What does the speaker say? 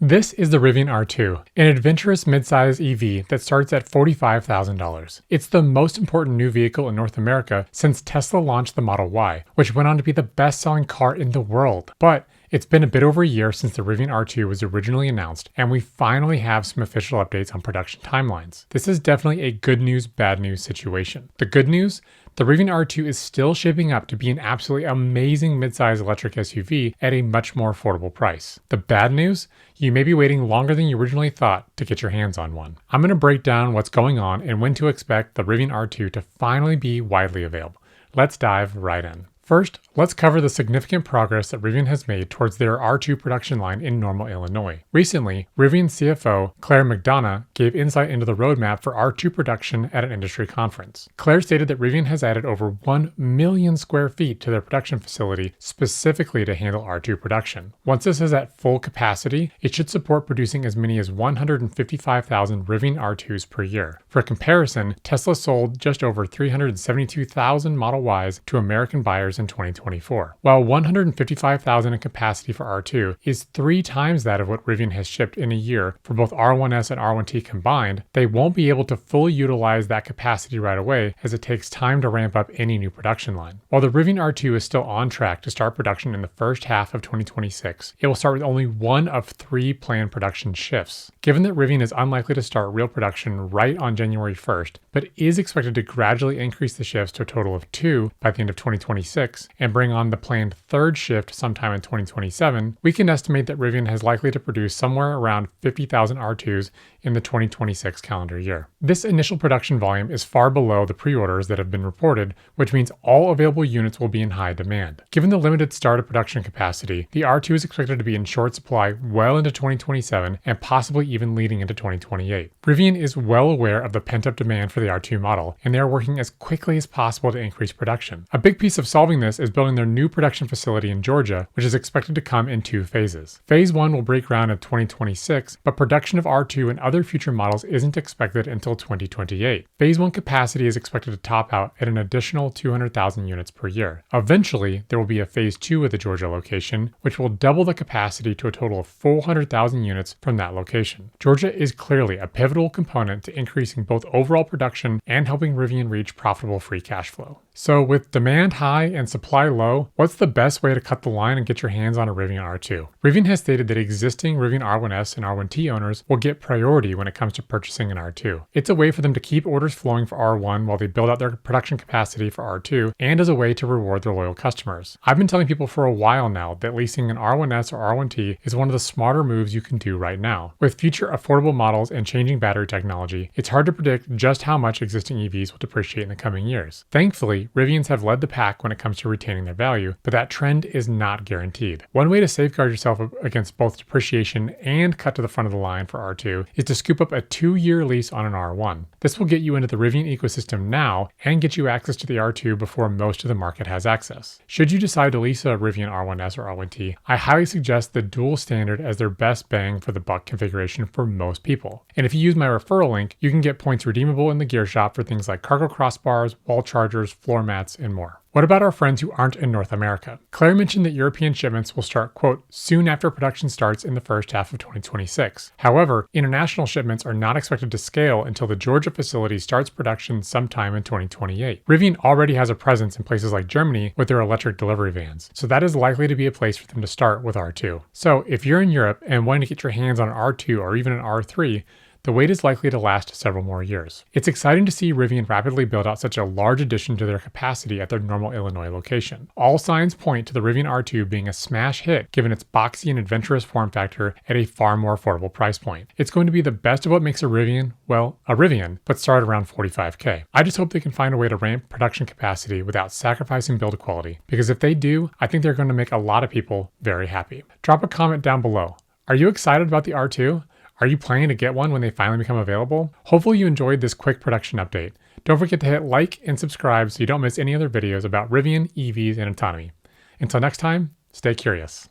This is the Rivian R2, an adventurous midsize EV that starts at $45,000. It's the most important new vehicle in North America since Tesla launched the Model Y, which went on to be the best-selling car in the world. But it's been a bit over a year since the Rivian R2 was originally announced, and we finally have some official updates on production timelines. This is definitely a good news, bad news situation. The good news? The Rivian R2 is still shaping up to be an absolutely amazing midsize electric SUV at a much more affordable price. The bad news? You may be waiting longer than you originally thought to get your hands on one. I'm going to break down what's going on and when to expect the Rivian R2 to finally be widely available. Let's dive right in. First, let's cover the significant progress that Rivian has made towards their R2 production line in Normal, Illinois. Recently, Rivian CFO Claire McDonough gave insight into the roadmap for R2 production at an industry conference. Claire stated that Rivian has added over 1 million square feet to their production facility specifically to handle R2 production. Once this is at full capacity, it should support producing as many as 155,000 Rivian R2s per year. For comparison, Tesla sold just over 372,000 Model Ys to American buyers in 2024. While 155,000 in capacity for R2 is 3 times that of what Rivian has shipped in a year for both R1S and R1T combined, they won't be able to fully utilize that capacity right away as it takes time to ramp up any new production line. While the Rivian R2 is still on track to start production in the first half of 2026, it will start with only 1 of 3 planned production shifts. Given that Rivian is unlikely to start real production right on January 1st, but is expected to gradually increase the shifts to a total of 2 by the end of 2026, and bring on the planned 3rd shift sometime in 2027, we can estimate that Rivian is likely to produce somewhere around 50,000 R2s in the 2026 calendar year. This initial production volume is far below the pre-orders that have been reported, which means all available units will be in high demand. Given the limited start of production capacity, the R2 is expected to be in short supply well into 2027 and possibly even leading into 2028. Rivian is well aware of the pent-up demand for the R2 model, and they are working as quickly as possible to increase production. A big piece of solving this is building their new production facility in Georgia, which is expected to come in 2 phases. Phase 1 will break ground in 2026, but production of R2 and other future models isn't expected until 2028. Phase 1 capacity is expected to top out at an additional 200,000 units per year. Eventually, there will be a Phase 2 at the Georgia location, which will double the capacity to a total of 400,000 units from that location. Georgia is clearly a pivotal component to increasing both overall production and helping Rivian reach profitable free cash flow. So with demand high and supply low, what's the best way to cut the line and get your hands on a Rivian R2? Rivian has stated that existing Rivian R1S and R1T owners will get priority when it comes to purchasing an R2. It's a way for them to keep orders flowing for R1 while they build out their production capacity for R2, and as a way to reward their loyal customers. I've been telling people for a while now that leasing an R1S or R1T is one of the smarter moves you can do right now. With future affordable models and changing battery technology, it's hard to predict just how much existing EVs will depreciate in the coming years. Thankfully, Rivians have led the pack when it comes to retaining their value, but that trend is not guaranteed. One way to safeguard yourself against both depreciation and cut to the front of the line for R2 is to scoop up a 2-year lease on an R1. This will get you into the Rivian ecosystem now and get you access to the R2 before most of the market has access. Should you decide to lease a Rivian R1S or R1T, I highly suggest the dual standard as their best bang for the buck configuration for most people. And if you use my referral link, you can get points redeemable in the gear shop for things like cargo crossbars, wall chargers, floor mats, and more. What about our friends who aren't in North America? Claire mentioned that European shipments will start, quote, soon after production starts in the first half of 2026. However, international shipments are not expected to scale until the Georgia facility starts production sometime in 2028. Rivian already has a presence in places like Germany with their electric delivery vans, so that is likely to be a place for them to start with R2. So if you're in Europe and wanting to get your hands on an R2 or even an R3, the wait is likely to last several more years. It's exciting to see Rivian rapidly build out such a large addition to their capacity at their Normal, Illinois location. All signs point to the Rivian R2 being a smash hit given its boxy and adventurous form factor at a far more affordable price point. It's going to be the best of what makes a Rivian, well, a Rivian, but start around $45,000. I just hope they can find a way to ramp production capacity without sacrificing build quality, because if they do, I think they're going to make a lot of people very happy. Drop a comment down below. Are you excited about the R2? Are you planning to get one when they finally become available? Hopefully you enjoyed this quick production update. Don't forget to hit like and subscribe so you don't miss any other videos about Rivian, EVs, and autonomy. Until next time, stay curious.